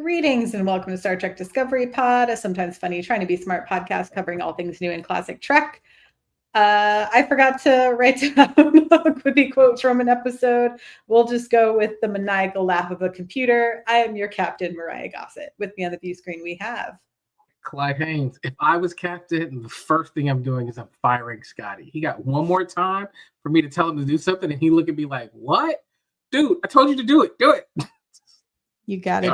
Greetings and welcome to Star Trek Discovery Pod, a sometimes funny, trying to be smart podcast covering all things new in classic Trek. I forgot to write down a quippy quote from an episode. We'll just go with the maniacal laugh of a computer. I am your captain, Mariah Gossett. With me on the view screen, we have Clyde Haynes. If I was captain, the first thing I'm doing is I'm firing Scotty. He got one more time for me to tell him to do something, and he look at me like, "What, dude? I told you to do it. Do it." You got it.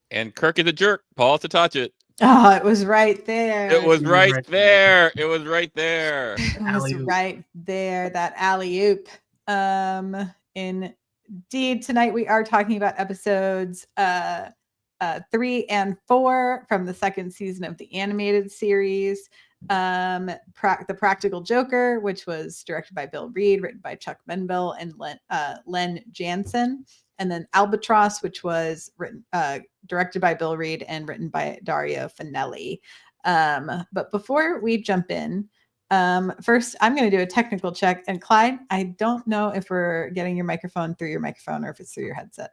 And Kirk is a jerk. Paul to touch it. Oh, it was right there. It was right there. It was right there. It was right there. That alley-oop. Indeed, tonight we are talking about episodes 3 and 4 from the second season of the animated series. The Practical Joker, which was directed by Bill Reed, written by Chuck Menville and Len Jansen. And then Albatross, which was directed by Bill Reed and written by Dario Finelli. But before we jump in, first I'm going to do a technical check. And Clyde, I don't know if we're getting your microphone through your microphone or if it's through your headset.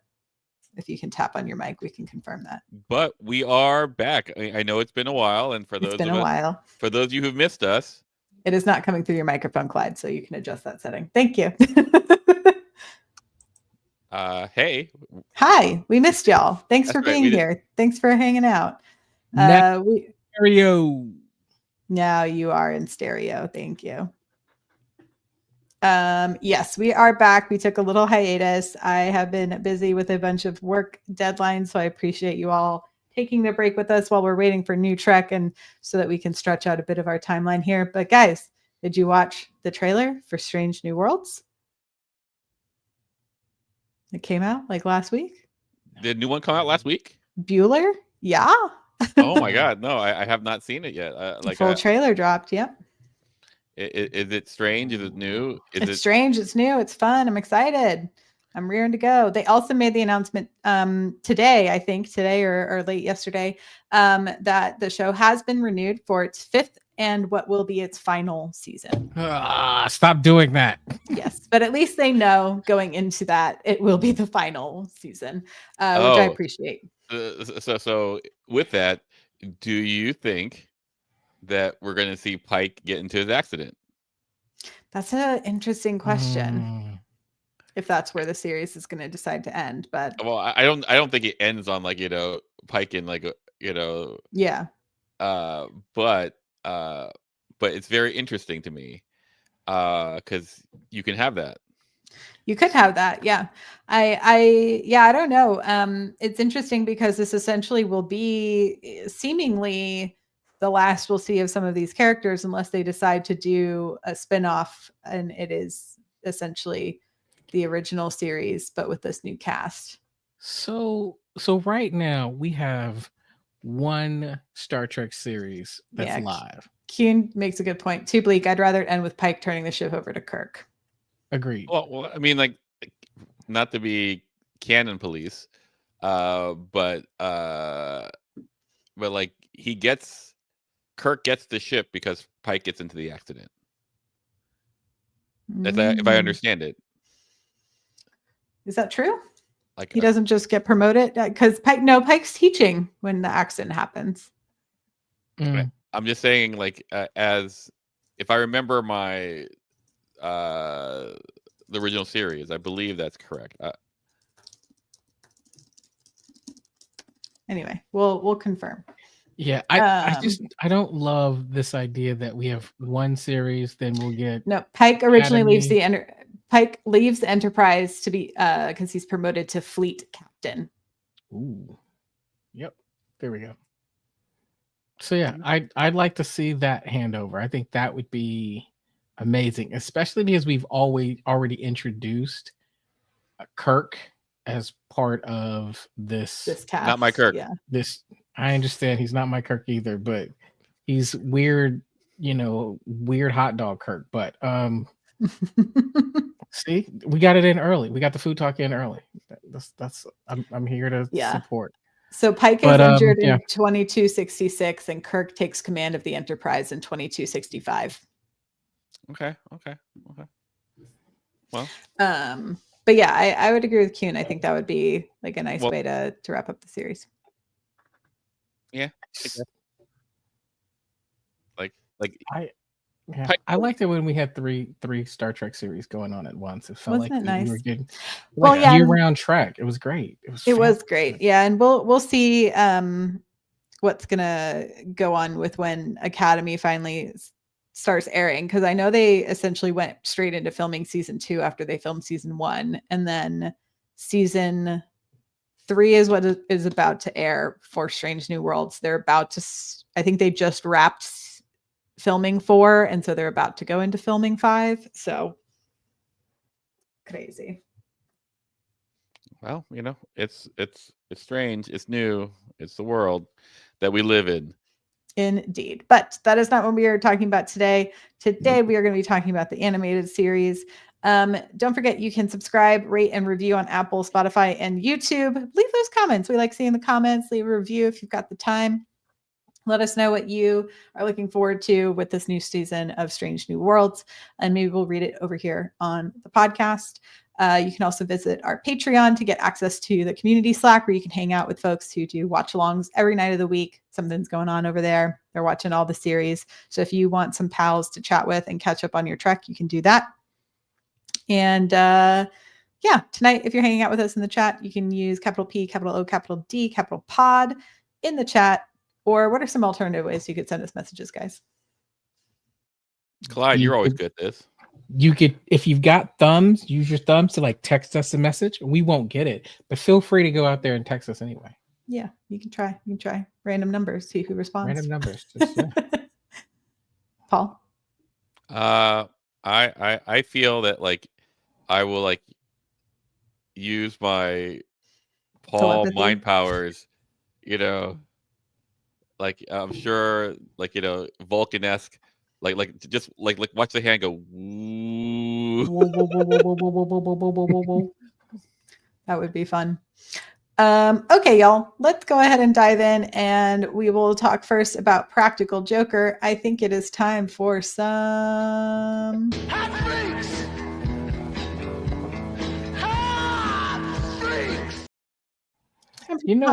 If you can tap on your mic, we can confirm that. But we are back. I know it's been a while, and for those of you who've missed us, it is not coming through your microphone, Clyde. So you can adjust that setting. Thank you. Hey. Hi, we missed y'all. Thanks for being here. Thanks for hanging out. Stereo. Now you are in stereo. Thank you. Yes, we are back. We took a little hiatus. I have been busy with a bunch of work deadlines, so I appreciate you all taking the break with us while we're waiting for new Trek and so that we can stretch out a bit of our timeline here. But guys, did you watch the trailer for Strange New Worlds? It came out like last week. Did a new one come out last week? Bueller? Yeah. Oh my God. No, I have not seen it yet. Full trailer dropped. Yep. Is it strange? Is it new? It's strange. It's new. It's fun. I'm excited. I'm rearing to go. They also made the announcement today, I think today or late yesterday, that the show has been renewed for its 5th and what will be its final season. Stop doing that. Yes, but at least they know going into that it will be the final season, which I appreciate. So with that, do you think that we're going to see Pike get into his accident? That's an interesting question. If that's where the series is going to decide to end, but I don't think it ends on Pike in yeah. But it's very interesting to me because you can have that. You could have that, yeah. I don't know. It's interesting because this essentially will be seemingly the last we'll see of some of these characters unless they decide to do a spinoff, and it is essentially the original series but with this new cast. So right now we have one Star Trek series that's live. Kuhn makes a good point. Too bleak. I'd rather end with Pike turning the ship over to Kirk. Agreed. Well, I mean, not to be canon police, but Kirk gets the ship because Pike gets into the accident. If I understand it. Is that true? He doesn't just get promoted because Pike's teaching when the accident happens. I'm just saying, as if I remember my the original series, I believe that's correct. Anyway, we'll confirm. Yeah, I don't love this idea that we have one series, then we'll get Pike originally leaves Pike leaves the Enterprise to be because he's promoted to fleet captain. Ooh, yep, there we go. So yeah, I'd like to see that handover. I think that would be amazing, especially because we've already introduced Kirk as part of this cast. Not my Kirk. Yeah. I understand he's not my Kirk either, but he's weird, weird hot dog Kirk. But see, we got it in early. We got the food talk in early. I'm here to support. So Pike is injured in 2266, and Kirk takes command of the Enterprise in 2265. Okay. Well, But yeah, I would agree with Kuhn. I think that would be like a nice way to wrap up the series. Yeah. I liked it when we had three Star Trek series going on at once. It felt Wasn't like it nice? we were getting yeah, year-round Trek. It was great. It was great. Yeah, and we'll see what's gonna go on with when Academy finally starts airing, because I know they essentially went straight into filming season 2 after they filmed season 1, and then season 3 is what is about to air for Strange New Worlds. They're about to, I think they just wrapped filming 4, and so they're about to go into filming 5. So crazy. Well, it's strange, it's new, it's the world that we live in. Indeed. But that is not what we are talking about today. Today, we are going to be talking about the animated series. Don't forget, you can subscribe, rate, and review on Apple, Spotify, and YouTube. Leave those comments. We like seeing the comments. Leave a review if you've got the time. Let us know what you are looking forward to with this new season of Strange New Worlds, and maybe we'll read it over here on the podcast. You can also visit our Patreon to get access to the community Slack, where you can hang out with folks who do watch-alongs every night of the week. Something's going on over there. They're watching all the series. So if you want some pals to chat with and catch up on your Trek, you can do that. And yeah, tonight, if you're hanging out with us in the chat, you can use capital P, capital O, capital D, capital pod in the chat. Or what are some alternative ways you could send us messages, guys? Clyde, you're always good at this. You could, if you've got thumbs, use your thumbs to like text us a message. We won't get it, but feel free to go out there and text us anyway. Yeah, you can try. You can try random numbers, see who responds. Random numbers. Just, yeah. Paul? I feel that like I will like use my Paul Telepathy. mind powers, like I'm sure, like Vulcan-esque, like just like watch the hand go. That would be fun. Okay, y'all, let's go ahead and dive in, and we will talk first about Practical Joker. I think it is time for some hot freaks.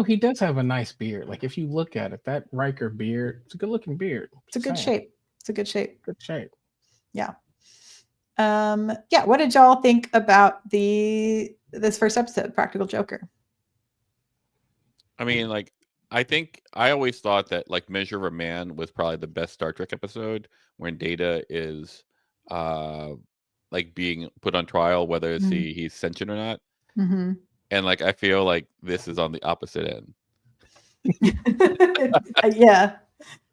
He does have a nice beard. Like if you look at it, that Riker beard, it's a good looking beard. It's a good shape. It's a good shape. Good shape. Yeah. Yeah. What did y'all think about this first episode, Practical Joker? I mean, like, I think I always thought that like Measure of a Man was probably the best Star Trek episode, when Data is like being put on trial, whether it's he's sentient or not. Mm-hmm. And like I feel like this is on the opposite end.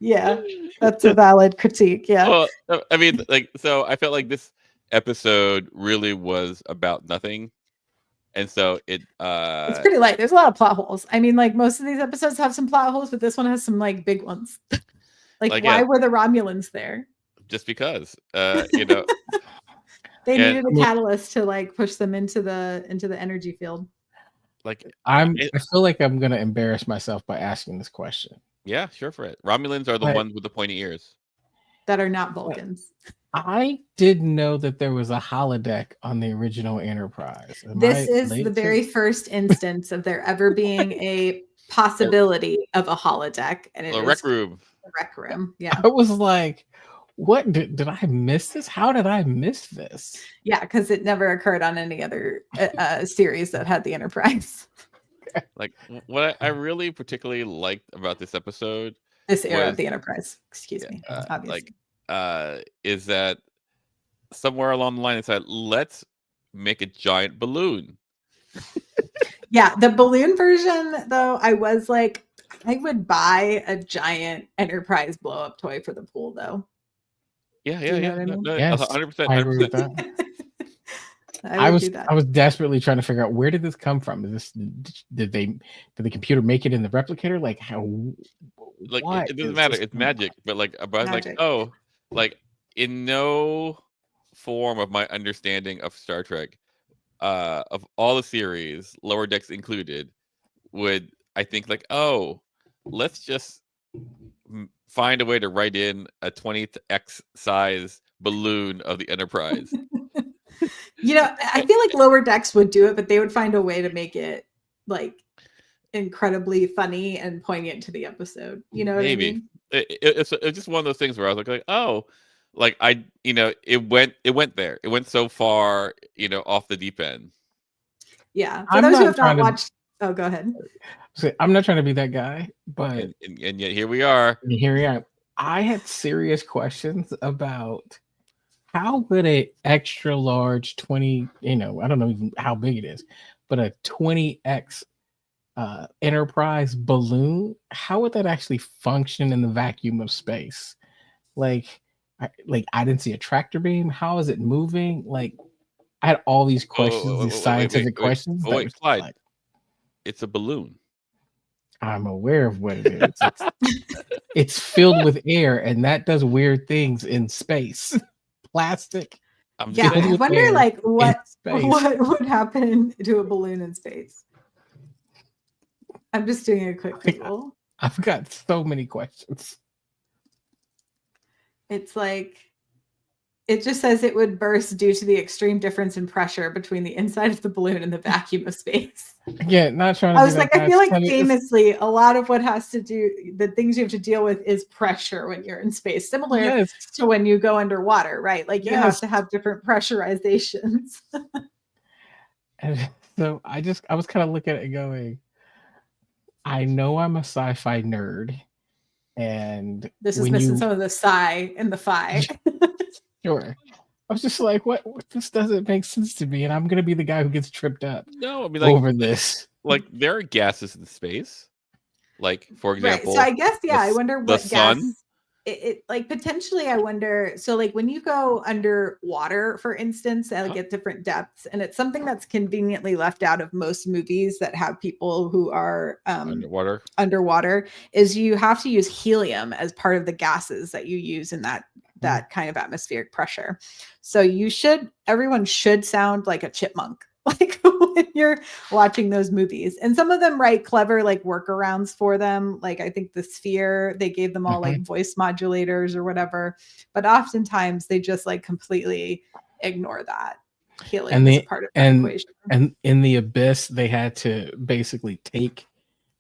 Yeah, that's a valid critique. Yeah. Well, I mean, like, so I felt like this episode really was about nothing. And so it's pretty light. There's a lot of plot holes. I mean, like most of these episodes have some plot holes, but this one has some like big ones. like why were the Romulans there? Just because, they needed a catalyst to like push them into the energy field. Like I feel like I'm gonna embarrass myself by asking this question. Yeah, sure for it. Romulans are the ones with the pointy ears that are not Vulcans. I didn't know that there was a holodeck on the original Enterprise. This is the very first instance of there ever being a possibility of a holodeck, and it is rec room. The rec room. Yeah. I was like, what did I miss this? How did I miss this? Yeah, because it never occurred on any other series that had the Enterprise. Like what I really particularly liked about this episode, this era of the Enterprise, excuse me, obviously, is that somewhere along the line it said, let's make a giant balloon. Yeah, the balloon version though, I was like, I would buy a giant Enterprise blow up toy for the pool though. Yeah. I mean? No, yes, 100%. I agree with that. I was desperately trying to figure out, where did this come from? Did the computer make it in the replicator? Like how? Like it doesn't matter. It's magic. But like, like in no form of my understanding of Star Trek, of all the series, Lower Decks included, would I think like, oh, let's just find a way to write in a 20x size balloon of the Enterprise. You know, I feel like Lower Decks would do it, but they would find a way to make it like incredibly funny and poignant to the episode. You know what I mean? It's just one of those things where I was like, oh, like it went there. It went so far, off the deep end. Yeah. For those who have not watched, oh, go ahead. I'm not trying to be that guy, but and yet here we are. Here we are. I had serious questions about how would a extra large 20, I don't know even how big it is, but a 20x Enterprise balloon, how would that actually function in the vacuum of space? I didn't see a tractor beam. How is it moving? Like, I had all these questions, these scientific questions. Wait, Clyde. It's a balloon. I'm aware of what it is. It's filled with air, and that does weird things in space. Plastic. Yeah, I wonder what would happen to a balloon in space. I'm just doing a quick Google. I've got so many questions. It's like, it just says it would burst due to the extreme difference in pressure between the inside of the balloon and the vacuum of space. Yeah, not trying to. I was like, I feel like famously, a lot of what has to do, the things you have to deal with is pressure when you're in space, similar to when you go underwater, right? Like you have to have different pressurizations. And so I was kind of looking at it going, I know I'm a sci-fi nerd, and this is missing some of the sci and the fi. Sure. I was just like, what? This doesn't make sense to me, and I'm gonna be the guy who gets tripped up. No, I mean, over this. Like, there are gases in space. Like, for example, right. So I guess I wonder what gas. It like potentially I wonder, so like when you go underwater, for instance, like at different depths, and it's something that's conveniently left out of most movies that have people who are underwater, is you have to use helium as part of the gases that you use in that kind of atmospheric pressure. So everyone should sound like a chipmunk like when you're watching those movies. And some of them write clever like workarounds for them. Like I think the Sphere, they gave them all like voice modulators or whatever, but oftentimes they just like completely ignore that. Helium is part of that equation. And in the Abyss, they had to basically take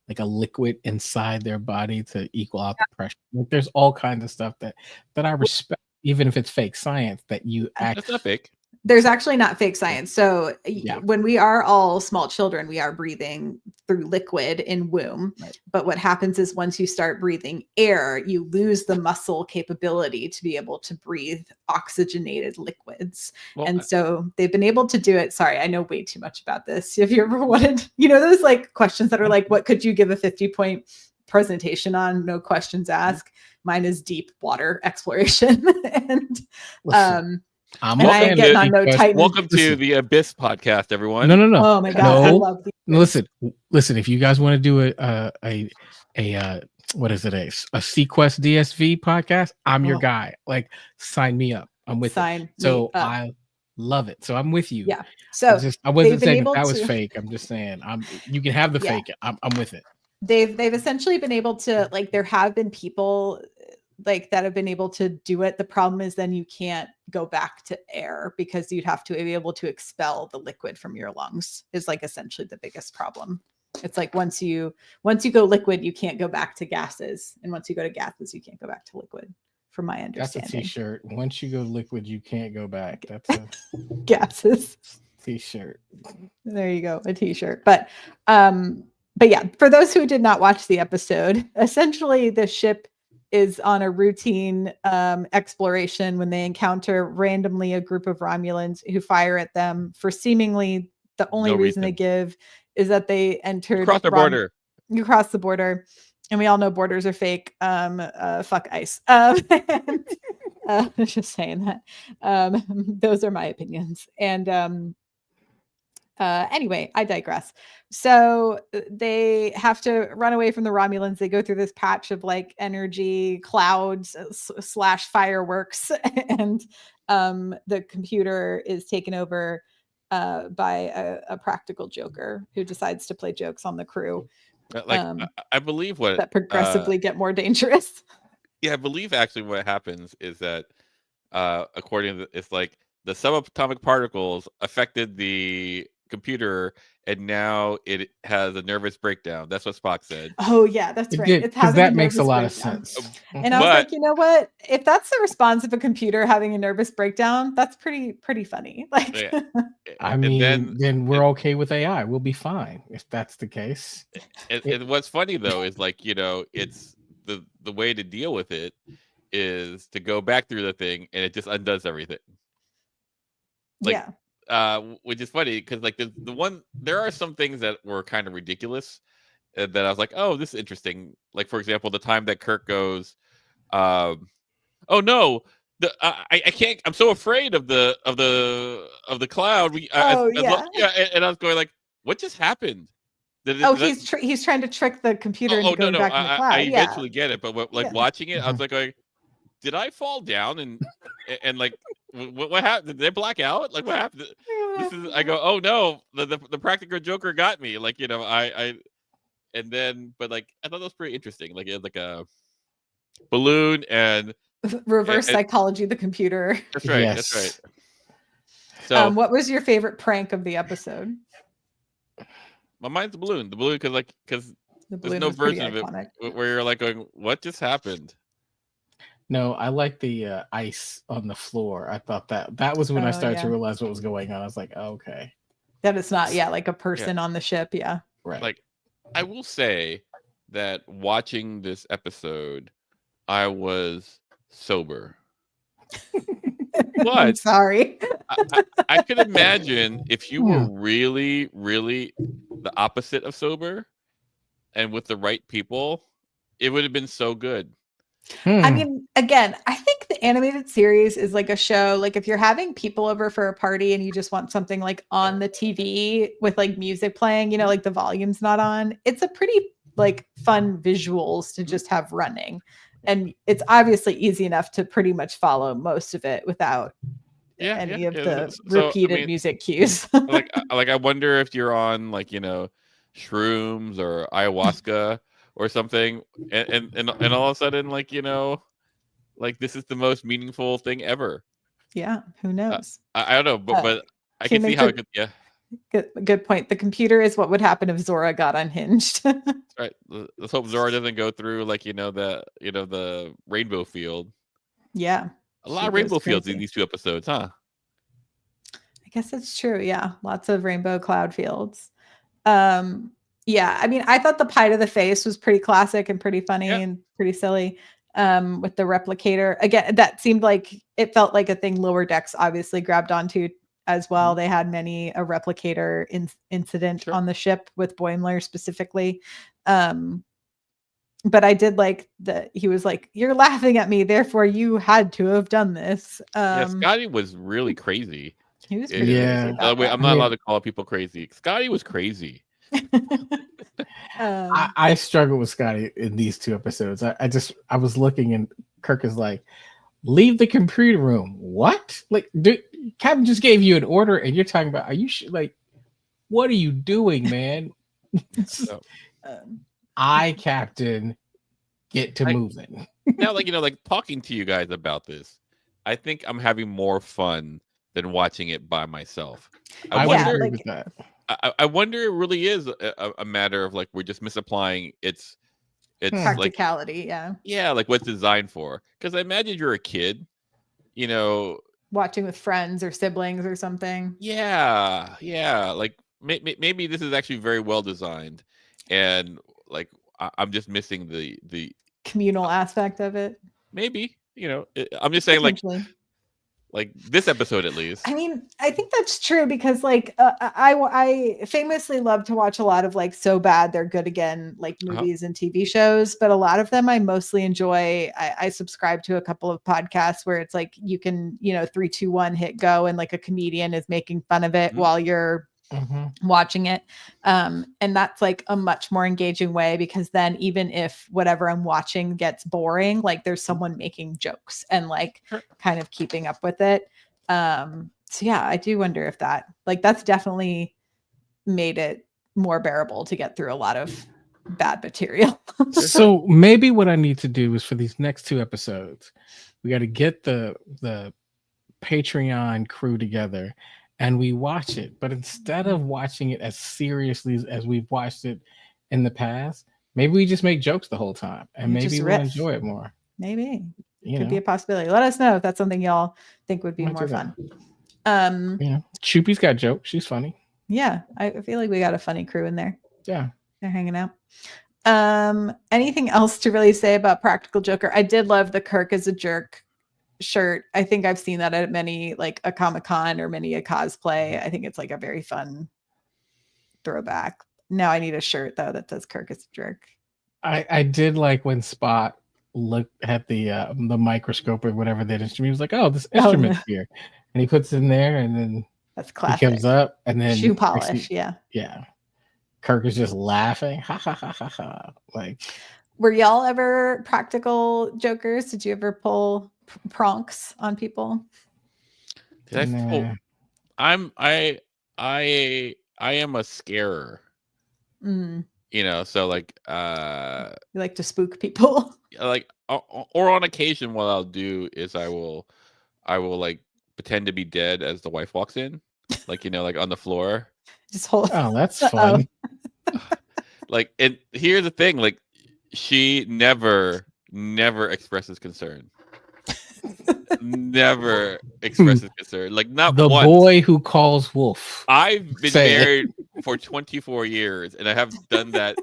like a liquid inside their body to equal out the pressure. Like, there's all kinds of stuff that I respect, even if it's fake science, that you actually. That's not fake. There's actually not fake science. So when we are all small children, we are breathing through liquid in womb. Right. But what happens is once you start breathing air, you lose the muscle capability to be able to breathe oxygenated liquids. And so they've been able to do it. Sorry, I know way too much about this. Have you ever wanted, those like questions that are like, what could you give a 50-point presentation on? No questions asked. Mine is deep water exploration. And welcome to the Abyss podcast, everyone. No. Oh my god! I love these. Listen. If you guys want to do a what is it? A Sequest DSV podcast, I'm your guy. Like, sign me up. I'm with you. So I love it. So I'm with you. Yeah. So I wasn't saying that was fake. I'm just saying you can have the fake. I'm with it. They've essentially been able to, like, there have been people like that have been able to do it. The problem is then you can't go back to air because you'd have to be able to expel the liquid from your lungs is like essentially the biggest problem. It's like once you go liquid, you can't go back to gases. And once you go to gases, you can't go back to liquid, from my understanding. That's a t-shirt. Once you go liquid, you can't go back. That's a gases t-shirt. There you go. A t-shirt. But yeah, for those who did not watch the episode, essentially the ship is on a routine exploration when they encounter randomly a group of Romulans who fire at them for seemingly the only reason they give is that they entered across the border. You cross the border, and we all know borders are fake. Fuck ICE. Just saying that. Those are my opinions. And anyway, I digress. So they have to run away from the Romulans. They go through this patch of like energy clouds / fireworks, and the computer is taken over by a practical joker who decides to play jokes on the crew. I believe that progressively get more dangerous. Yeah, I believe actually what happens is that according to it's like the subatomic particles affected the computer, and now it has a nervous breakdown. That's what Spock said. Oh yeah, that's right. It's having that makes a lot of sense. And I was like, you know what? If that's the response of a computer having a nervous breakdown, that's pretty funny. Like, yeah. I mean, then we're okay with AI. We'll be fine if that's the case. And what's funny though is like, it's the way to deal with it is to go back through the thing, and it just undoes everything. Like, which is funny because like there are some things that were kind of ridiculous that I was like, oh, this is interesting. Like, for example, the time that Kirk goes, oh no, I can't. I'm so afraid of the cloud. And I was going like, what just happened? He's trying to trick the computer into going back in the cloud. I eventually get it, but watching it, I was like, did I fall down and like what happened? Did they black out? Like what happened? I go, oh no, the practical joker got me. Like, and then but like I thought that was pretty interesting. Like it had like a balloon and reverse psychology the computer. That's right. Yes. That's right. So what was your favorite prank of the episode? My mind's the balloon because there's no version of it where you're like going, what just happened? No, I like the ice on the floor. I thought that was when I started to realize what was going on. I was like, oh, okay. That it's not, like a person on the ship. Yeah. Right. Like, I will say that watching this episode, I was sober. But I'm sorry. I could imagine if you were really, really the opposite of sober and with the right people, it would have been so good. I mean, again, I think the animated series is like a show. Like if you're having people over for a party and you just want something like on the TV with like music playing, like the volume's not on, it's a pretty like fun visuals to just have running. And it's obviously easy enough to pretty much follow most of it without any of the repeated music cues. like I wonder if you're on like, shrooms or ayahuasca or something, and all of a sudden, like, like this is the most meaningful thing ever. Yeah, who knows? I don't know, but I can see how it could. Yeah, good point. The computer is what would happen if Zora got unhinged. That's right. Let's hope Zora doesn't go through like the rainbow field. Yeah, a lot of rainbow fields in these 2 episodes, huh? I guess that's true. Yeah, lots of rainbow cloud fields. Yeah, I mean, I thought the pie to the face was pretty classic and pretty funny and pretty silly. With the replicator, again, that seemed like it felt like a thing Lower Decks obviously grabbed onto as well. They had many a replicator incident on the ship with Boimler specifically. But I did like that he was like, "You're laughing at me, therefore you had to have done this." Scotty was really crazy. He was pretty crazy. I'm not allowed to call people crazy. Scotty was crazy. I struggle with Scotty in these 2 episodes. I was looking and Kirk is like, leave the computer room. What? Like, Captain just gave you an order and you're talking about, are you like, what are you doing, man? Captain, get to moving. Now, like talking to you guys about this, I think I'm having more fun than watching it by myself. I wonder with that. I wonder it really is a matter of like we're just misapplying its practicality, like, like what's designed for. Because I imagine you're a kid, watching with friends or siblings or something. Yeah, like maybe this is actually very well designed, and like I'm just missing the communal aspect of it. Maybe I'm just saying like this episode at least. I mean, I think that's true because like I famously love to watch a lot of like So Bad They're Good Again like movies and TV shows, but a lot of them I mostly enjoy. I subscribe to a couple of podcasts where it's like you can 3, 2, 1 hit go and like a comedian is making fun of it while you're watching it, and that's like a much more engaging way because then even if whatever I'm watching gets boring, like there's someone making jokes and like kind of keeping up with it. So yeah, I do wonder if that's definitely made it more bearable to get through a lot of bad material. So maybe what I need to do is for these next 2 episodes, we got to get the Patreon crew together and we watch it, but instead of watching it as seriously as we've watched it in the past, maybe we just make jokes the whole time and maybe we'll enjoy it more. Maybe could be a possibility. Let us know if that's something y'all think would be more fun. Choopy's got jokes. She's funny. Yeah, I feel like we got a funny crew in there. Yeah, they're hanging out. Anything else to really say about Practical Joker? I did love the Kirk as a jerk shirt. I think I've seen that at many, like a Comic-Con or many a cosplay. I think it's like a very fun throwback. Now I need a shirt though that says Kirk as a jerk. I did like when Spot looked at the microscope or whatever that instrument. He was like, "Oh, this instrument's here," and he puts it in there, and then that's classic. He comes up, and then shoe polish. Yeah. Kirk is just laughing, ha ha ha ha ha. Like, were y'all ever practical jokers? Did you ever pull pranks on people? I am a scarer. So like you like to spook people. Like or on occasion what I'll do is I will like pretend to be dead as the wife walks in. Like, like on the floor. Just hold. Oh, that's fun. Like, and here's the thing, like she never expresses concern. Never expresses concern. Like not the once. Boy who calls wolf. I've been married for 24 years and I have done that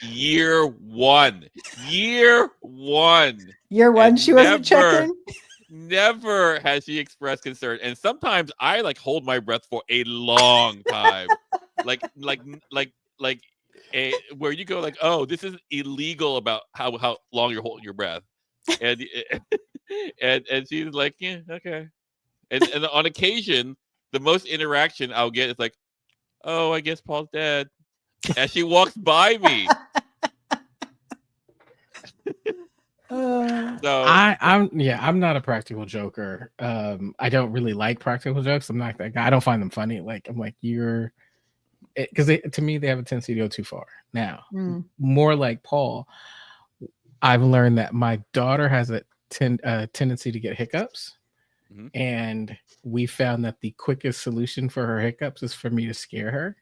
year one. Year one, she wasn't checking. Never has she expressed concern. And sometimes I like hold my breath for a long time. like where you go like, oh, this is illegal about how long you're holding your breath. And and she's like, yeah, okay. And on occasion, the most interaction I'll get is like, oh, I guess Paul's dead. As she walks by me. So I'm not a practical joker. I don't really like practical jokes. I'm not that guy. I don't find them funny. Like I'm like because to me they have a tendency to go too far. Now, more like Paul, I've learned that my daughter has a tendency to get hiccups, and we found that the quickest solution for her hiccups is for me to scare her.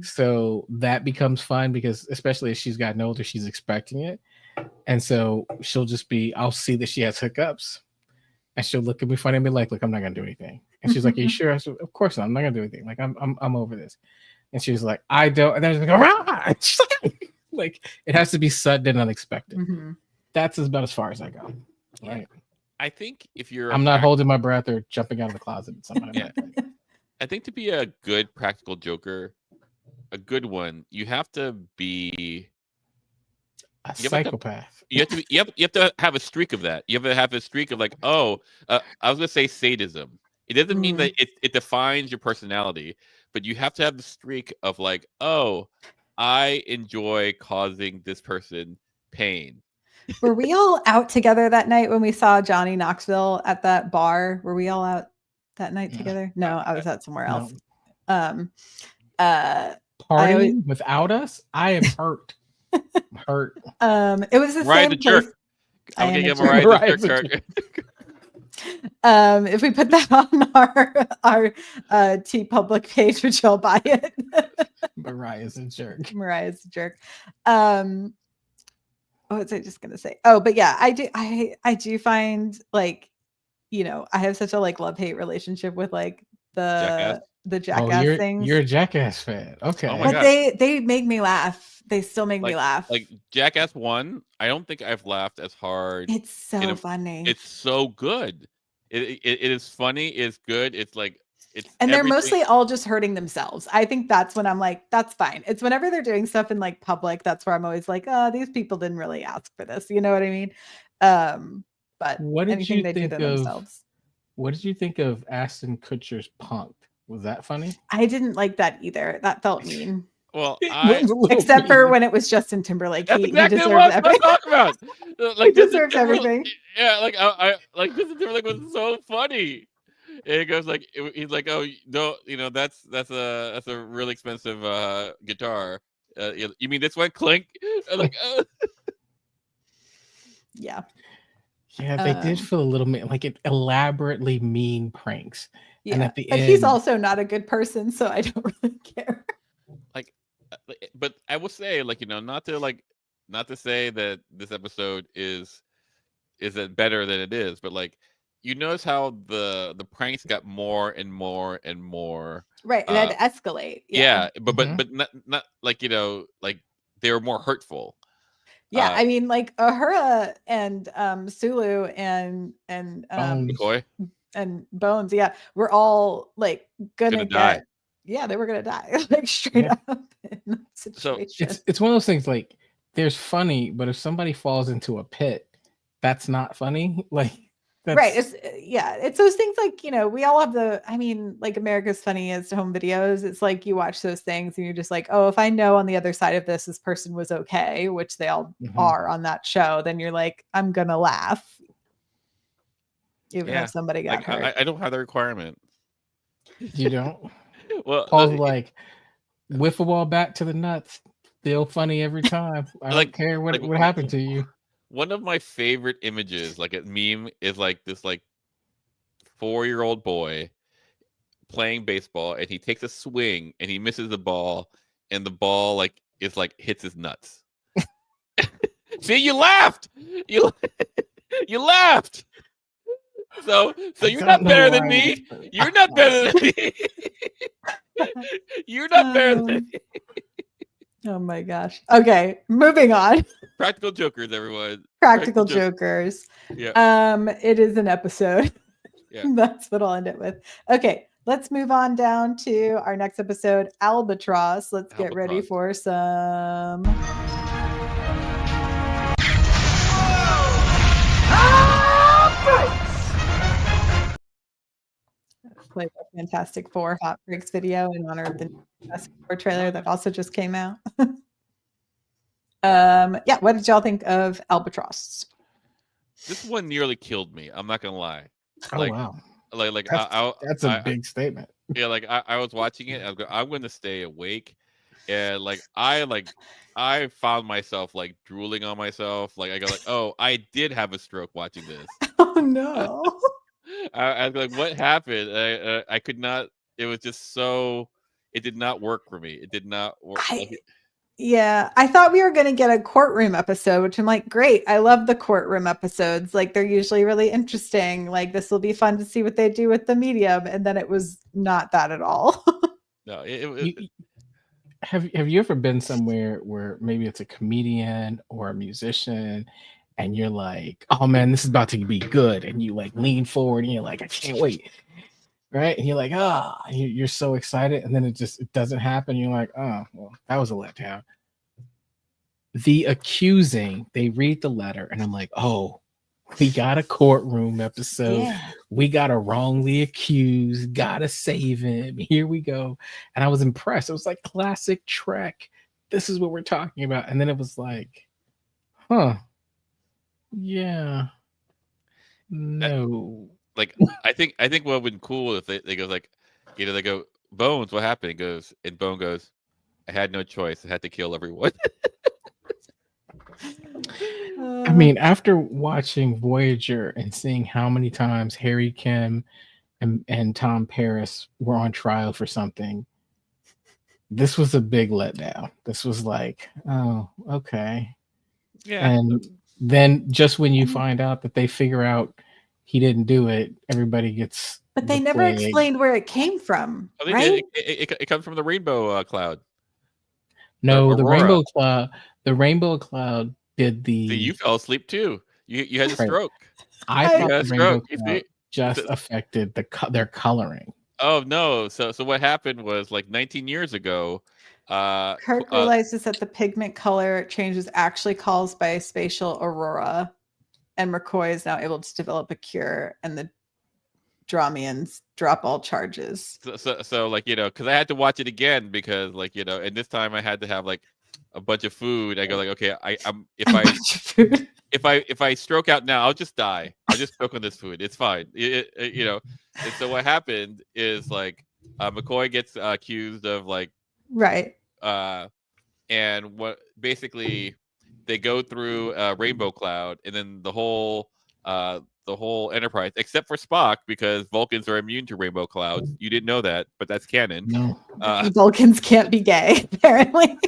So that becomes fun because especially as she's gotten older, she's expecting it. And so I'll see that she has hiccups and she'll look at me funny and be like, look, I'm not going to do anything. And she's like, are you sure? I said, of course not. I'm not going to do anything. Like, I'm over this. And she's like, I don't. And then she's like, rah! Like, it has to be sudden and unexpected. That's about as far as I go. Right. I think if you're, I'm not holding my breath or jumping out of the closet at somebody. I think to be a good practical joker, a good one, you have to be a psychopath. You have to have a streak of that. You have to have a streak of like, I was gonna say sadism. It doesn't mean that it defines your personality, but you have to have the streak of like, I enjoy causing this person pain. Were we all out together that night when we saw Johnny Knoxville at that bar? Were we all out that night together? No, I was out somewhere else. Partying without us? I am hurt. Hurt. It was the same place. Jerk. I'm gonna get Mariah the jerk. If we put that on our T Public page, would y'all buy it? Mariah's a jerk. Mariah's a jerk. What was I just gonna say? Oh, but yeah, I do find like, I have such a like love-hate relationship with like the Jackass things. You're a Jackass fan. Okay. Oh but they make me laugh. They still make me laugh. Like Jackass 1, I don't think I've laughed as hard. It's so funny. It's so good. It is funny, it's good, it's like and they're mostly all just hurting themselves. I think that's when I'm like, that's fine. It's whenever they're doing stuff in like public, that's where I'm always like, these people didn't really ask for this. You know what I mean? But what did you think of themselves. What did you think of Ashton Kutcher's Punk'd? Was that funny? I didn't like that either. That felt mean. Well, except for when it was Justin Timberlake. That's exactly what I'm talking about. Like, he deserves everything. Yeah, like I like Justin Timberlake was so funny. And he goes like, he's like, oh no, that's a really expensive guitar. You mean this one? Clink. Like, yeah. Yeah, they did feel a little like it elaborately mean pranks. Yeah, and at the but end, he's also not a good person, so I don't really care. Like, but I will say, like, not to say that this episode is it better than it is, but like, you notice how the pranks got more and more and more. Right, it had to escalate. Yeah, but not like like they were more hurtful. Yeah, I mean, like Ahura and Sulu and McCoy and Bones, yeah, we're all like gonna die. Yeah, they were gonna die, like straight up in that situation. So it's one of those things, like, there's funny, but if somebody falls into a pit, that's not funny. Like, right. It's those things like, we all have I mean, like America's Funniest Home Videos. It's like you watch those things and you're just like, oh, if I know on the other side of this person was okay, which they all are on that show, then you're like, I'm gonna laugh. Even if somebody got hurt. I don't have the requirement. You don't? Well, Paul's like, wiffle bat to the nuts. Still funny every time. I don't care what happened to you. One of my favorite images, like a meme, is like this 4-year-old boy playing baseball, and he takes a swing and he misses the ball, and the ball hits his nuts. See, you laughed. You laughed. So you're not better than me. You're not better than me. You're not better than me. Oh my gosh. Okay, moving on. Practical Jokers, everyone. Practical Jokers. Yeah. It is an episode. Yeah. That's what I'll end it with. Okay, let's move on down to our next episode, Albatross. Let's get ready for some played a Fantastic Four Hot Breaks video in honor of the Fantastic Four trailer that also just came out. Yeah, what did y'all think of Albatross? This one nearly killed me. I'm not gonna lie. Oh wow! That's a big statement. Yeah, like I was watching it. I'm going to stay awake, and I found myself like drooling on myself. Like I go like, oh, I did have a stroke watching this. Oh no! I was like, what happened? I could not. It was just so. It did not work for me. It did not work. Yeah, I thought we were going to get a courtroom episode, which I'm like, great. I love the courtroom episodes. Like, they're usually really interesting. Like, this will be fun to see what they do with the medium. And then it was not that at all. No, have you ever been somewhere where maybe it's a comedian or a musician and you're like, oh man, this is about to be good, and you like lean forward and you're like, I can't wait, right? And you're like, you're so excited, and then it doesn't happen. You're like, oh well, that was a letdown. The Accusing, they read the letter and I'm like, oh, we got a courtroom episode. Yeah. We got a wrongly accused, gotta save him. Here we go. And I was impressed. It was like classic Trek. This is what we're talking about. And then it was like, huh. Yeah. No. I think what would have been cool if they go like, they go, Bones, what happened? It goes, and Bone goes, I had no choice. I had to kill everyone. I mean, after watching Voyager and seeing how many times Harry Kim and Tom Paris were on trial for something, this was a big letdown. This was like, oh, okay. Yeah. And then just when you find out that they figure out he didn't do it, everybody gets. But they never explained where it came from. Oh, right? It comes from the rainbow cloud. No, the rainbow cloud. The rainbow cloud did the. You fell asleep too. You had a stroke. I thought the rainbow cloud just affected their coloring. Oh no! So what happened was like 19 years ago. Kirk realizes that the pigment color change is actually caused by a spatial aurora, and McCoy is now able to develop a cure, and the Dromians drop all charges. So like, because I had to watch it again because like, and this time I had to have like a bunch of food. I go like, okay, I'm if I stroke out now, I'll just die. I'll just choke on this food. It's fine. And so what happened is like McCoy gets accused of like right. And what basically they go through Rainbow Cloud, and then the whole the whole Enterprise, except for Spock, because Vulcans are immune to rainbow clouds. You didn't know that, but that's canon. No. Vulcans can't be gay, apparently.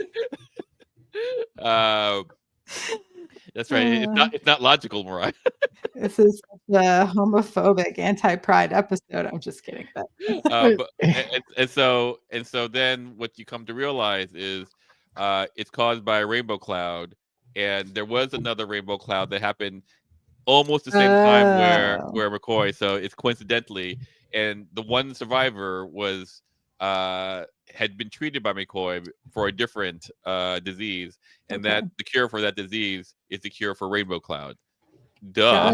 That's right. It's not logical, Mariah. This is the homophobic anti-pride episode. I'm just kidding, but so then what you come to realize is it's caused by a rainbow cloud, and there was another rainbow cloud that happened almost the same time where McCoy. So it's coincidentally, and the one survivor was had been treated by McCoy for a different disease, and that the cure for that disease is the cure for rainbow cloud. Duh.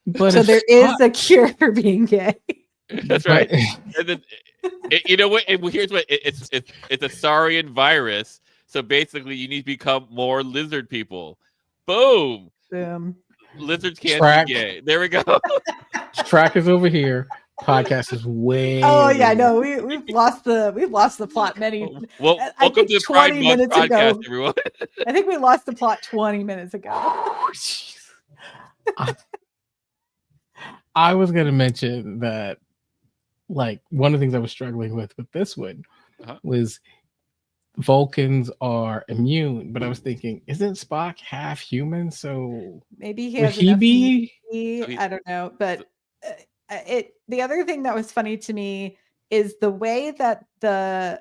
But so there is a cure for being gay. That's right. And then, you know what? Here's what it's a saurian virus. So basically, you need to become more lizard people. Boom. Lizards can't be gay. There we go. Track is over here. Podcast is way. Oh yeah, no, we've lost the plot many. Well, welcome to the 20 minutes podcast, ago. Everyone. I think we lost the plot 20 minutes ago. I was going to mention that, like, one of the things I was struggling with this one was Vulcans are immune, but I was thinking, isn't Spock half human? So maybe he has I don't know, but the other thing that was funny to me is the way that the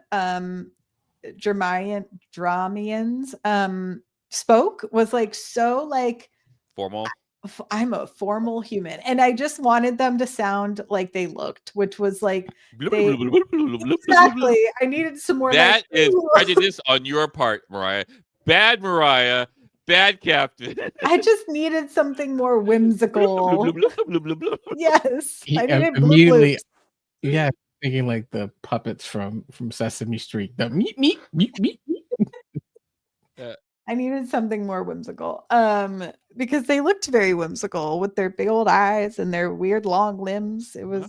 Dramians spoke was like so like formal. I'm a formal human, and I just wanted them to sound like they looked, which was like exactly. I needed some more. That is prejudice on your part, Mariah. Bad Mariah. Bad captain. I just needed something more whimsical. Yes, I needed immediately. Yeah, thinking like the puppets from Sesame Street. The meep meep meep meep. I needed something more whimsical. Because they looked very whimsical with their big old eyes and their weird long limbs. It was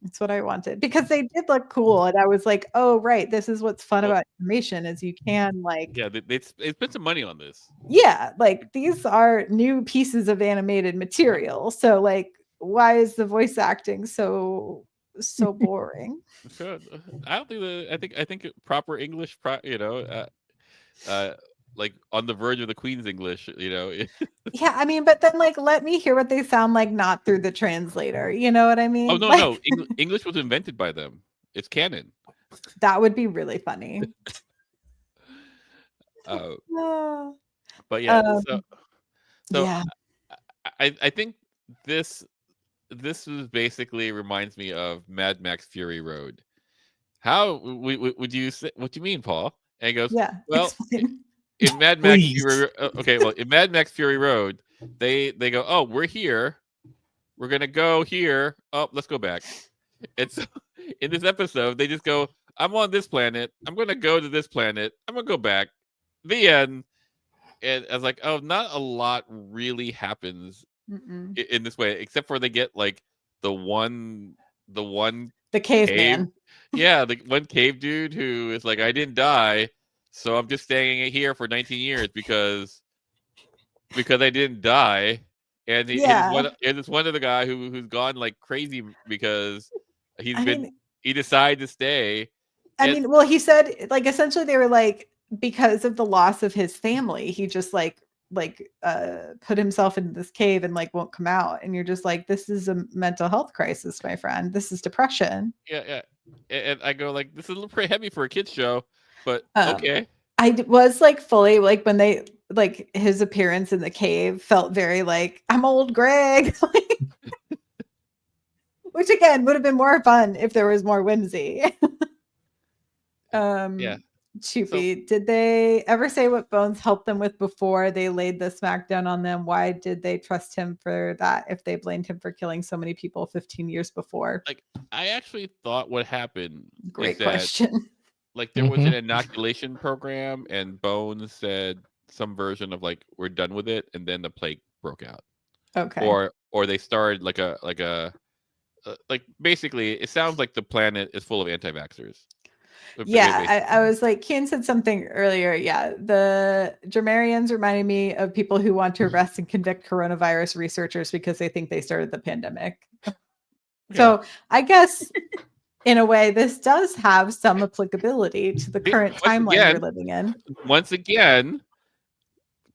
it's what I wanted, because they did look cool, and I was like, oh right, this is what's fun about animation, is you can like they spent some money on this. Yeah, like these are new pieces of animated material. So like, why is the voice acting so boring? Good. I don't think I think proper English, like on the verge of the Queen's English, Yeah, I mean, but then like let me hear what they sound like, not through the translator. You know what I mean? Oh no, like, no. English was invented by them. It's canon. That would be really funny. But yeah, so yeah. I think this is basically reminds me of Mad Max Fury Road. How would you say? What do you mean, Paul? And he goes, yeah. Well, in Mad Max Fury, in Mad Max Fury Road, they go, oh, we're here, we're gonna go here. Oh, let's go back. And so in this episode, they just go, I'm on this planet. I'm gonna go to this planet. I'm gonna go back. The end. And I was like, oh, not a lot really happens in this way, except for they get like the caveman. Yeah, the one cave dude who is like, I didn't die, so I'm just staying here for 19 years because I didn't die. And it's one other guy who's gone like crazy because he decided to stay. Well, he said like essentially they were like, because of the loss of his family, he just put himself into this cave and like won't come out. And you're just like, this is a mental health crisis, my friend. This is depression. Yeah. And I go like, this is a little pretty heavy for a kid's show, but okay. I was like fully like when they like his appearance in the cave felt very like, I'm old Greg. Which again would have been more fun if there was more whimsy. Yeah. Choopy, did they ever say what Bones helped them with before they laid the smackdown on them? Why did they trust him for that if they blamed him for killing so many people 15 years before? Like, I actually thought what happened. Great question. Like, there was an inoculation program, and Bones said some version of like, we're done with it, and then the plague broke out. Okay. Or they started like basically, it sounds like the planet is full of anti-vaxxers. Yeah, I was like, Kian said something earlier. Yeah, the Germarians reminded me of people who want to arrest and convict coronavirus researchers because they think they started the pandemic. Yeah. So I guess in a way, this does have some applicability to the current timeline we're living in. Once again,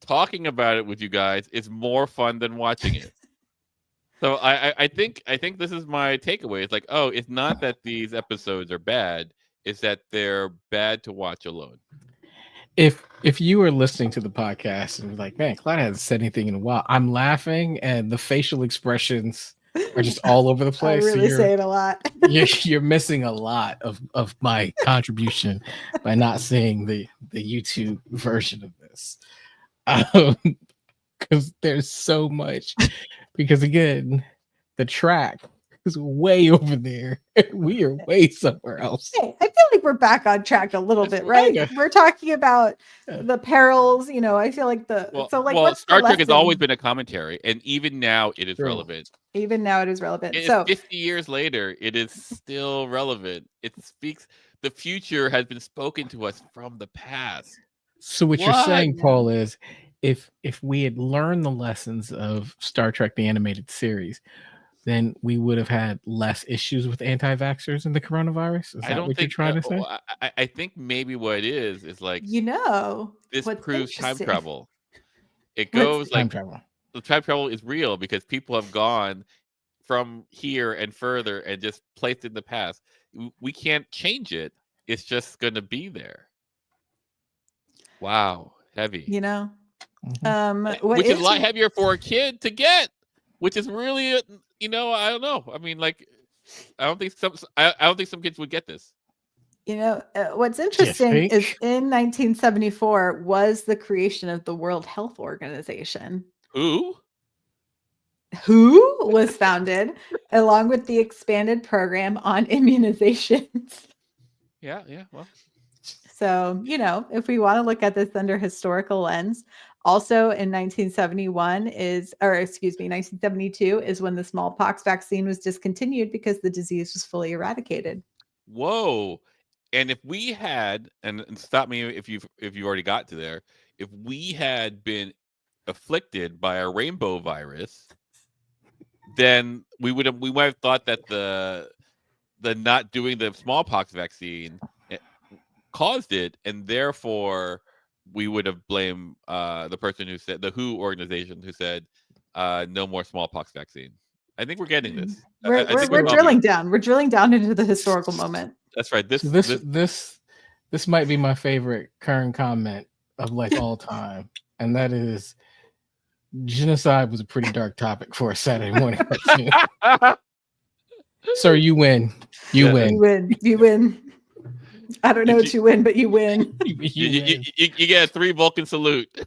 talking about it with you guys is more fun than watching it. So I think this is my takeaway. It's like, oh, it's not that these episodes are bad, it's that they're bad to watch alone. If you were listening to the podcast and like, man, Clyde hasn't said anything in a while, I'm laughing and the facial expressions are just all over the place. I really say it a lot. you're missing a lot of my contribution by not seeing the YouTube version of this. Because there's so much. Because again, the track is way over there. We are way somewhere else. Hey, I feel like we're back on track a little bit, right? We're talking about the perils, I feel like Star Trek has always been a commentary, and even now it is relevant. Even now it is relevant. So 50 years later, it is still relevant. It speaks, the future has been spoken to us from the past. So what you're saying, Paul, is if we had learned the lessons of Star Trek the animated series, then we would have had less issues with anti-vaxxers and the coronavirus. Is that what you're trying to say? I think maybe what it is like, this proves time travel. It goes like, the time travel is real because people have gone from here and further and just placed in the past. We can't change it. It's just going to be there. Wow. Heavy. Which is a lot heavier for a kid to get, which is really, I don't know. I mean, like, I don't think some kids would get this. What's interesting is in 1974 was the creation of the World Health Organization. Who was founded along with the expanded program on immunizations. Yeah. Well, so, if we want to look at this under historical lens, also in 1972 is when the smallpox vaccine was discontinued because the disease was fully eradicated. Whoa. And if we had, and stop me if you already got to there, if we had been afflicted by a rainbow virus, then we might have thought that the not doing the smallpox vaccine caused it, and therefore we would have blamed the person who said, the WHO organization who said no more smallpox vaccine. I think we're getting this. We're drilling down. We're drilling down into the historical moment. That's right. This might be my favorite current comment of like all time, and that is, genocide was a pretty dark topic for a Saturday morning cartoon. Sir, you win. You win. I don't know what you win, but you win. You get a 3 Vulcan salute.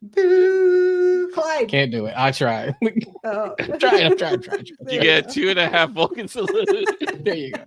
Boo, Clyde. Can't do it. I tried. I'm trying. You get a 2.5 Vulcan salute. There you go.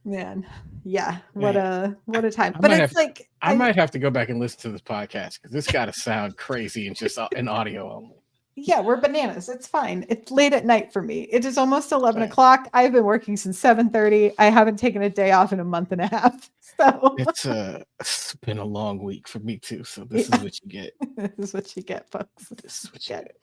Man, yeah. What a time. But it's like I might have to go back and listen to this podcast because this got to sound crazy and just in audio only. Yeah, we're bananas. It's fine. It's late at night for me. It is almost 11 o'clock. I've been working since 7:30. I haven't taken a day off in a month and a half. So it's been a long week for me too. So this is what you get. This is what you get, folks. This is what you get.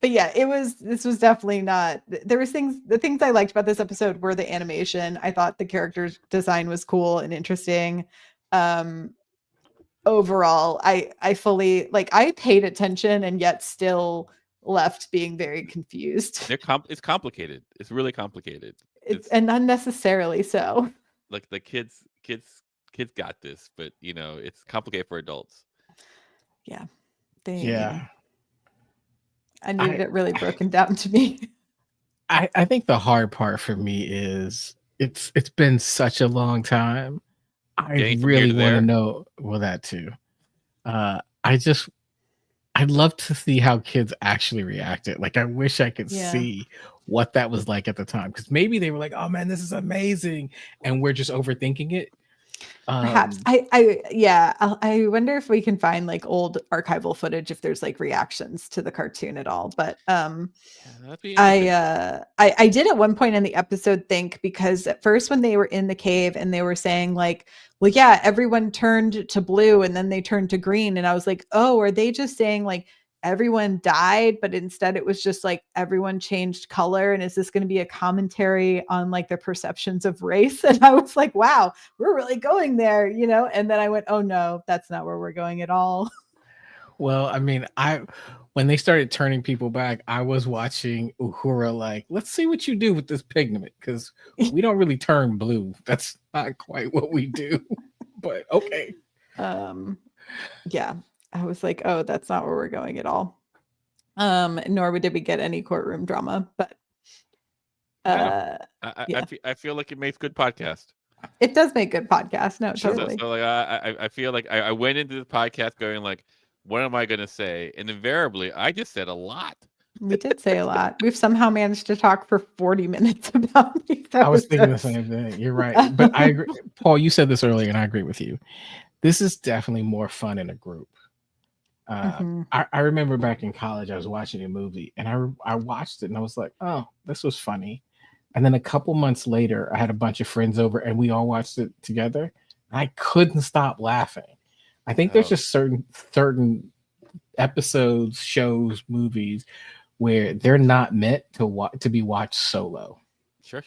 But yeah, this was definitely not, there was the things I liked about this episode were the animation. I thought the character design was cool and interesting. Overall, I fully, I paid attention and yet still left being very confused. It's complicated. It's really complicated. It's and unnecessarily so. Like the kids got this, but it's complicated for adults. Yeah. I needed it really broken down to me. I think the hard part for me is it's been such a long time. I really want to know. Well, that too. I'd love to see how kids actually reacted. Like, I wish I could see what that was like at the time, because maybe they were like, "Oh man, this is amazing," and we're just overthinking it. Perhaps I wonder if we can find like old archival footage if there's like reactions to the cartoon at all. But that'd be interesting. I did at one point in the episode think, because at first when they were in the cave and they were saying like, well, yeah, everyone turned to blue and then they turned to green, and I was like, oh, are they just saying like everyone died, but instead it was just like everyone changed color, and is this going to be a commentary on like their perceptions of race? And I was like, wow, we're really going there, you know. And then I went, oh no, that's not where we're going at all. Well, I mean, when they started turning people back, I was watching Uhura like, let's see what you do with this pigment, because we don't really turn blue. That's not quite what we do. But okay. Yeah, I was like, oh, that's not where we're going at all. Nor did we get any courtroom drama, but I feel like it makes good podcast. It does make good podcast. No, totally. So like I feel like I went into the podcast going like, what am I gonna say? And invariably I just said a lot. We did say a lot. We've somehow managed to talk for 40 minutes about these episodes. I was thinking the same thing. You're right. But I agree. Paul, you said this earlier and I agree with you. This is definitely more fun in a group. I remember back in college, I was watching a movie and I watched it and I was like, oh, this was funny. And then a couple months later, I had a bunch of friends over and we all watched it together. I couldn't stop laughing. I think there's just certain episodes, shows, movies where they're not meant to be watched solo. Sure.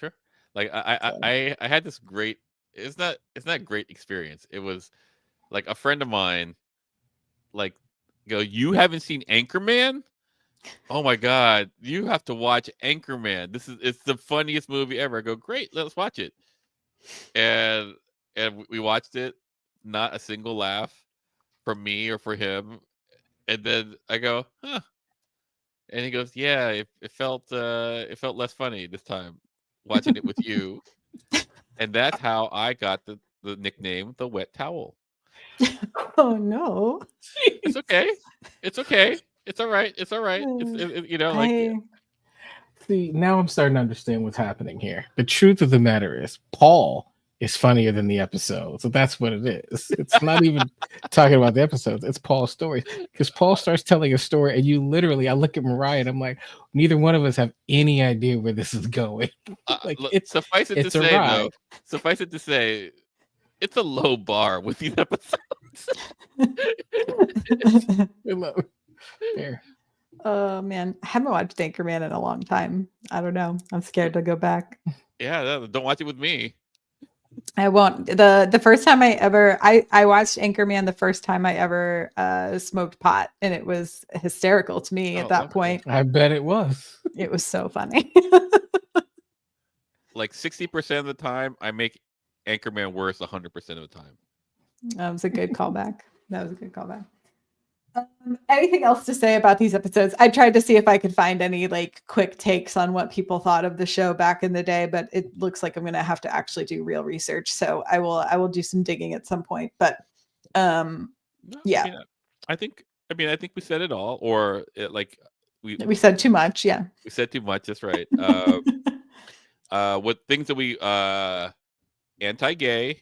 Like I had this great. It's not great experience. It was like a friend of mine, like, go, you haven't seen Anchorman? Oh my god, you have to watch Anchorman. It's the funniest movie ever. I go, great, let's watch it. And we watched it. Not a single laugh from me or for him. And then I go, huh. And he goes, yeah, it felt less funny this time watching it with you. And that's how I got the nickname the Wet Towel. Oh no. It's okay. It's okay. It's all right. It's all right. You know, like see, now I'm starting to understand what's happening here. The truth of the matter is Paul is funnier than the episode. So that's what it is. It's not even talking about the episodes. It's Paul's story. Because Paul starts telling a story and you literally, I look at Mariah and I'm like, neither one of us have any idea where this is going. Like suffice it to say, it's a low bar with these episodes. Fair. Oh man, I haven't watched Anchorman in a long time. I don't know. I'm scared to go back. Yeah, don't watch it with me. I won't. The first time I watched Anchorman the first time I ever smoked pot, and it was hysterical to me at that point. I bet it was. It was so funny. Like 60% of the time, I make Anchorman worse 100% of the time. That was a good callback. Anything else to say about these episodes? I tried to see if I could find any like quick takes on what people thought of the show back in the day, but it looks like I'm going to have to actually do real research. So I will do some digging at some point. But yeah, I think we said it all, or we said too much. Yeah, we said too much. That's right. What things that we anti-gay,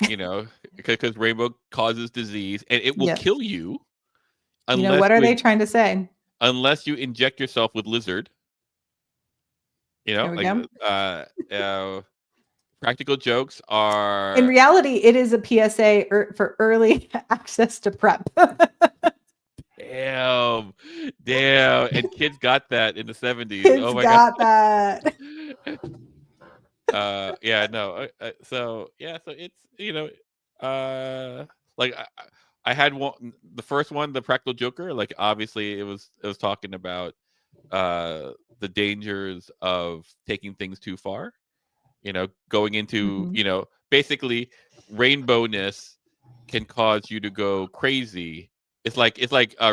you know, because rainbow causes disease and it will kill you. Unless what are they trying to say? Unless you inject yourself with lizard. You know, practical jokes are. In reality, it is a PSA for early access to PrEP. Damn, and kids got that in the 70s. Kids oh my got god, that. So it's, you know, like I had one, the first one, the Practical Joker. Like obviously, it was talking about the dangers of taking things too far. You know, going into you know, basically, rainbowness can cause you to go crazy. It's like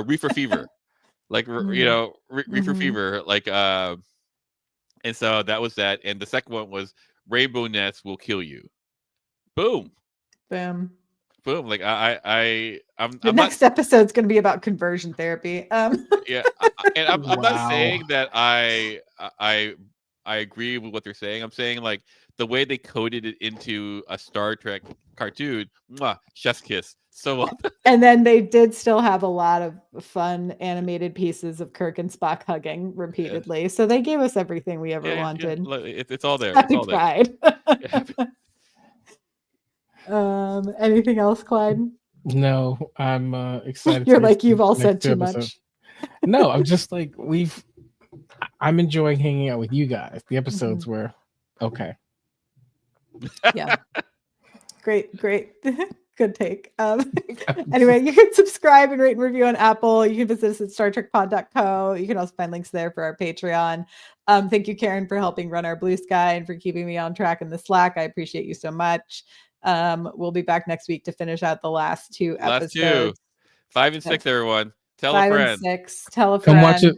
reefer fever, like you know, reefer fever. Like and so that was that. And the second one was rainbowness will kill you. Boom. Like the next episode's going to be about conversion therapy. Yeah, and I'm not saying that I agree with what they're saying. I'm saying like the way they coded it into a Star Trek cartoon, chef's kiss. So well done. And then they did still have a lot of fun animated pieces of Kirk and Spock hugging repeatedly. So they gave us everything we ever wanted. It's all there. Happy it's all Pride. Anything else, Clyde? No, I'm excited. You're like, you've all said too much. No, I'm just like, I'm enjoying hanging out with you guys. The episodes were okay. Yeah. Great. Good take. Anyway, you can subscribe and rate and review on Apple. You can visit us at StarTrekPod.co. You can also find links there for our Patreon. Thank you, Karen, for helping run our Blue Sky and for keeping me on track in the Slack. I appreciate you so much. We'll be back next week to finish out the last two episodes. 5 and 6, everyone. Tell a friend. 5 and 6. Tell a friend. Come watch it.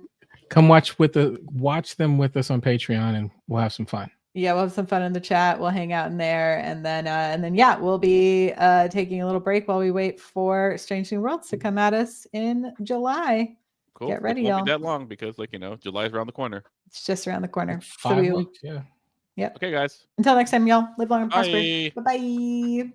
Come watch them with us on Patreon, and we'll have some fun. Yeah, we'll have some fun in the chat. We'll hang out in there, and then yeah, we'll be taking a little break while we wait for Strange New Worlds to come at us in July. Cool. Get ready, it won't y'all. be that long because, July's around the corner. It's just around the corner. 5 weeks, yeah. Yep. Okay, guys. Until next time, y'all. Live long and Bye. prosper. Bye-bye.